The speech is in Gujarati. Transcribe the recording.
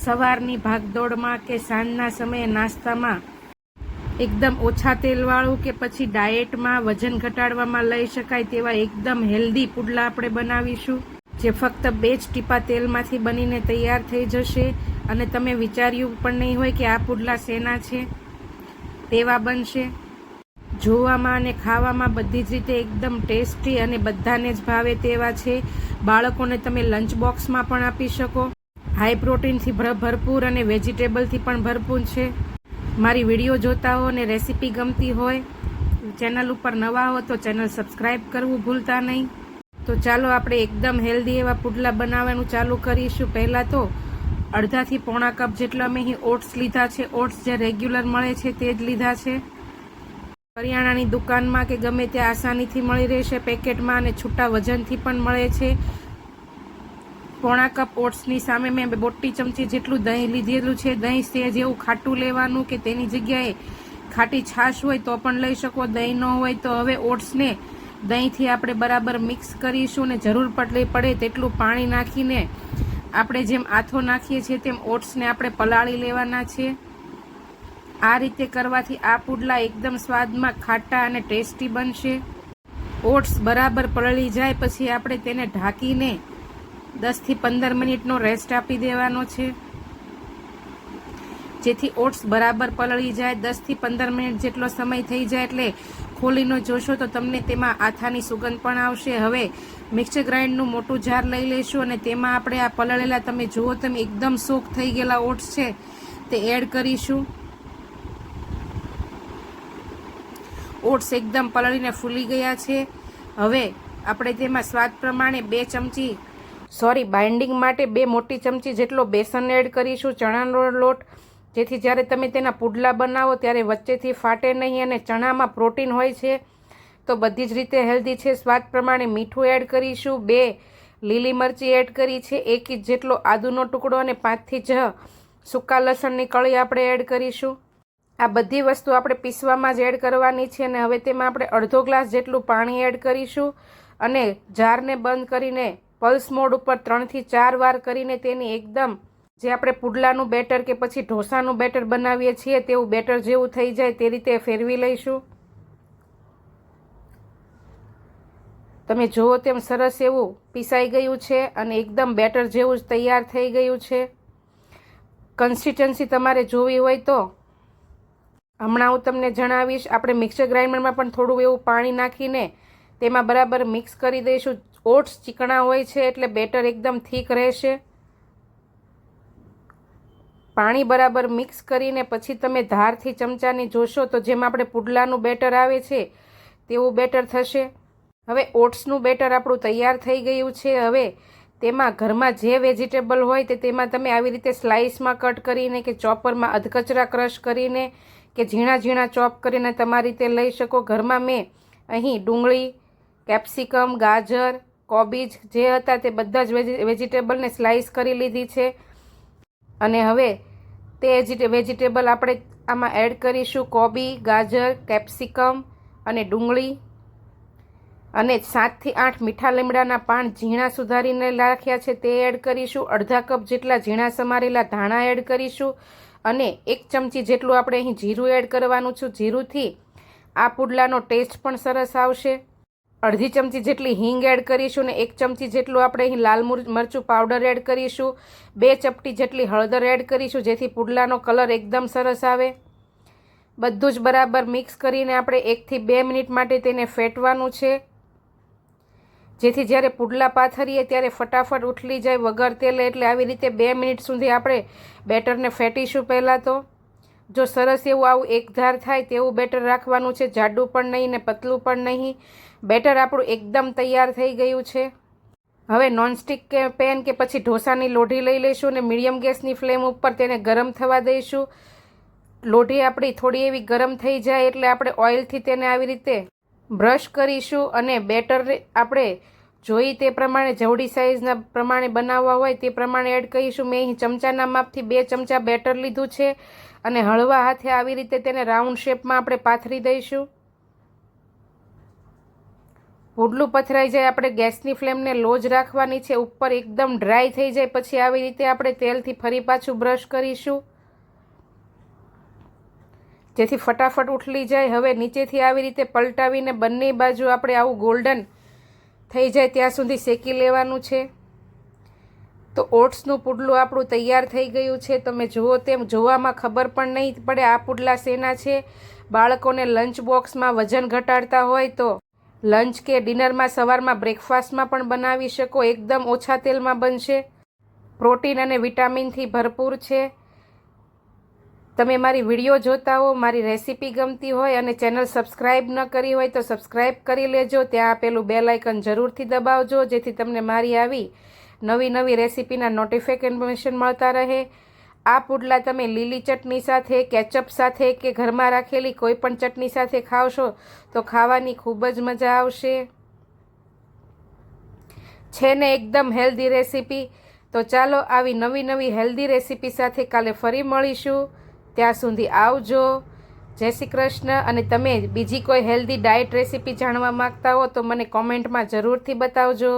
સવારની ભાગદોડમાં કે સાંજના સમયે નાસ્તામાં એકદમ ઓછા તેલવાળું કે પછી ડાયેટમાં વજન ઘટાડવામાં લઈ શકાય તેવા એકદમ હેલ્ધી પુડલા આપણે બનાવીશું, જે ફક્ત 2 જ ટીપા તેલમાંથી બનીને તૈયાર થઈ જશે અને તમે વિચાર્યું પણ નહીં હોય કે આ પુડલા શેના છે તેવા બનશે. જોવામાં અને ખાવામાં બધી જ રીતે એકદમ ટેસ્ટી અને બધાને જ ભાવે તેવા છે. બાળકોને તમે લંચ બોક્સમાં પણ આપી શકો. હાઈ પ્રોટીનથી ભરપૂર અને વેજીટેબલથી પણ ભરપૂર છે. મારી વિડીયો જોતા હો અને રેસીપી ગમતી હોય, ચેનલ ઉપર નવા હો તો ચેનલ સબસ્ક્રાઈબ કરવું ભૂલતા નહીં. તો ચાલો આપણે એકદમ હેલ્ધી એવા પુડલા બનાવવાનું ચાલુ કરીશું. પહેલાં તો અડધાથી પોણા કપ જેટલા મેં અહીં ઓટ્સ લીધા છે. ઓટ્સ જે રેગ્યુલર મળે છે તે જ લીધા છે. કરિયાણાની દુકાનમાં કે ગમે ત્યાં આસાનીથી મળી રહેશે પેકેટમાં, અને છૂટા વજનથી પણ મળે છે. પોણા કપ ઓટ્સની સામે મેં મોટી ચમચી જેટલું દહીં લીધેલું છે. દહીં સેજ એવું ખાટું લેવાનું કે તેની જગ્યાએ ખાટી છાશ હોય તો પણ લઈ શકો, દહીં ન હોય તો. હવે ઓટ્સને દહીંથી આપણે બરાબર મિક્સ કરીશું અને જરૂર પડે તેટલું પાણી નાખીને આપણે જેમ આથો નાખીએ છીએ તેમ ઓટ્સને આપણે પલાળી લેવાના છે. આ રીતે કરવાથી આ પુડલા એકદમ સ્વાદમાં ખાટા અને ટેસ્ટી બનશે. ઓટ્સ બરાબર પલળી જાય પછી આપણે તેને ઢાંકીને 10 થી 15 મિનિટનો રેસ્ટ આપી દેવાનો છે, જેથી ઓટ્સ બરાબર પલળી જાય. 10 થી 15 મિનિટ જેટલો સમય થઈ જાય એટલે ખોલીને જોશો તો તમને તેમાં આથાની સુગંધ પણ આવશે. હવે મિક્સર ગ્રાઇન્ડનું મોટું જાર લઈ લઈશું અને તેમાં આપણે આ પલળેલા, તમે જુઓ તમે એકદમ સોક થઈ ગયેલા ઓટ્સ છે તે એડ કરીશું. ઓટ્સ એકદમ પલળીને ફૂલી ગયા છે. હવે આપણે તેમાં સ્વાદ પ્રમાણે બાઇન્ડિંગ માટે 2 મોટી ચમચી જેટલો બેસન એડ કરીશું, ચણાનો લોટ, જેથી જ્યારે તમે તેના પુડલા બનાવો ત્યારે વચ્ચેથી ફાટે નહીં. અને ચણામાં પ્રોટીન હોય છે તો બધી જ રીતે હેલ્ધી છે. સ્વાદ પ્રમાણે મીઠું એડ કરીશું. 2 લીલી મરચી એડ કરી છે. 1 ઇંચ જેટલો આદુનો ટુકડો અને 5 થી 6 સૂકા લસણની કળી આપણે એડ કરીશું. આ બધી વસ્તુ આપણે પીસવામાં જ એડ કરવાની છે. અને હવે તેમાં આપણે અડધો ગ્લાસ જેટલું પાણી એડ કરીશું અને જારને બંધ કરીને પલ્સ મોડ ઉપર 3 થી 4 વાર કરીને તેની એકદમ જે આપણે પુડલાનું બેટર કે પછી ઢોસાનું બેટર બનાવીએ છીએ તેવું બેટર જેવું થઈ જાય તે રીતે ફેરવી લઈશું. તમે જુઓ તેમ સરસ એવું પીસાઈ ગયું છે અને એકદમ બેટર જેવું જ તૈયાર થઈ ગયું છે. કન્સિસ્ટન્સી તમારે જોવી હોય તો હમણાં હું તમને જણાવીશ. આપણે મિક્સર ગ્રાઇન્ડરમાં પણ થોડું એવું પાણી નાખીને તેમાં બરાબર મિક્સ કરી દઈશું. ઓટ્સ ચીકણા હોય છે એટલે બેટર એકદમ થીક રહેશે. પાણી બરાબર મિક્સ કરીને પછી તમે ધારથી ચમચાની જોશો તો જેમ આપણે પુડલાનું બેટર આવે છે તેવું બેટર થશે. હવે ઓટ્સનું બેટર આપણું તૈયાર થઈ ગયું છે. હવે તેમાં ઘરમાં જે વેજીટેબલ હોય તેમાં તમે આવી રીતે સ્લાઇસમાં કટ કરીને કે ચોપરમાં અધકચરા ક્રશ કરીને કે ઝીણા ઝીણા ચોપ કરીને તમારી રીતે લઈ શકો. ઘરમાં મેં અહીં ડુંગળી, કેપ્સિકમ, ગાજર, કોબીજ જે હતા તે બધા જ વેજીટેબલને સ્લાઇસ કરી લીધી છે. અને હવે તે વેજીટેબલ આપણે આમાં એડ કરીશું. કોબી, ગાજર, કેપ્સિકમ અને ડુંગળી, અને 7 થી 8 મીઠા લીમડાના પાન ઝીણા સુધારીને રાખ્યા છે તે એડ કરીશું. અડધા કપ જેટલા ઝીણા સમારેલા ધાણા એડ કરીશું અને 1 ચમચી જેટલું આપણે અહીં જીરું એડ કરવાનું છે. જીરુંથી આ પુડલાનો ટેસ્ટ પણ સરસ આવશે. અડધી ચમચી જેટલી હિંગ એડ કરીશું અને 1 ચમચી જેટલું આપણે અહીં લાલ મરચું પાવડર એડ કરીશું. 2 ચપટી જેટલી હળદર એડ કરીશું જેથી પુડલાનો કલર એકદમ સરસ આવે. બધું જ બરાબર મિક્સ કરીને આપણે 1 થી 2 મિનિટ માટે તેને ફેટવાનું છે, જેથી જ્યારે પુડલા પાથરીએ ત્યારે ફટાફટ ઉથલી જાય વગર તેલે. એટલે આવી રીતે 2 મિનિટ સુધી આપણે બેટરને ફેટીશું. પહેલાં તો જો સરસ એવું આવું એકધાર થાય તેવું બેટર રાખવાનું છે, જાડું પણ નહીં ને પતલું પણ નહીં. બેટર આપણું એકદમ તૈયાર થઈ ગયું છે. હવે નોનસ્ટિક પેન કે પછી ઢોસાની લોઢી લઈ લઈશું અને મીડિયમ ગેસની ફ્લેમ ઉપર તેને ગરમ થવા દઈશું. લોઢી આપણી થોડી એવી ગરમ થઈ જાય એટલે આપણે ઓઇલથી તેને આવી રીતે બ્રશ કરીશું અને બેટર આપણે જોઈ તે પ્રમાણે જવડી સાઇઝના પ્રમાણે બનાવવા હોય તે પ્રમાણે એડ કરીશું. મેં અહીં ચમચાના માપથી 2 ચમચા બેટર લીધું છે અને હળવા હાથે આવી રીતે તેને રાઉન્ડ શેપમાં આપણે પાથરી દઈશું. પુડલું પથરાઈ જાય આપણે ગેસની ફ્લેમને લો જ રાખવાની છે. ઉપર એકદમ ડ્રાય થઈ જાય પછી આવી રીતે આપણે તેલથી ફરી પાછું બ્રશ કરીશું, જેથી ફટાફટ ઉઠલી જાય. હવે નીચેથી આવી રીતે પલટાવીને બંને બાજુ આપણે આવું ગોલ્ડન થઈ જાય ત્યાં સુધી શેકી લેવાનું છે. તો ઓટ્સનું પુડલું આપણું તૈયાર થઈ ગયું છે. તમે જુઓ તેમ જોવામાં ખબર પણ નહીં પડે આ પુડલા શેના છે. બાળકોને લંચ બોક્સમાં વજન ઘટાડતા હોય તો લંચ કે ડિનરમાં સવારમાં બ્રેકફાસ્ટમાં પણ બનાવી શકો. એકદમ ઓછા તેલમાં બનશે. પ્રોટીન અને વિટામિનથી ભરપૂર છે. તમે મારી વિડીયો જોતા હો, મારી રેસીપી ગમતી હોય અને ચેનલ સબસ્ક્રાઈબ ન કરી હોય તો સબસ્ક્રાઈબ કરી લેજો. ત્યાં આપેલું બેલ આઇકન જરૂરથી દબાવજો, જેથી તમને મારી આવી નવી નવી રેસીપીના નોટિફિકેશન મળતા રહે. આ પુડલા તમે લીલી ચટણી સાથે, કેચઅપ સાથે કે ઘરમાં રાખેલી કોઈ પણ ચટણી સાથે ખાવશો તો ખાવાની ખૂબ જ મજા આવશે. છે ને એકદમ હેલ્ધી રેસીપી. તો ચાલો આવી નવી નવી હેલ્ધી રેસીપી સાથે કાલે ફરી મળીશું. ત્યાં સુધી આવજો. જય શ્રી કૃષ્ણ. અને તમે બીજી કોઈ હેલ્ધી ડાયટ રેસીપી જાણવા માગતા હો તો મને કોમેન્ટમાં જરૂરથી બતાવજો.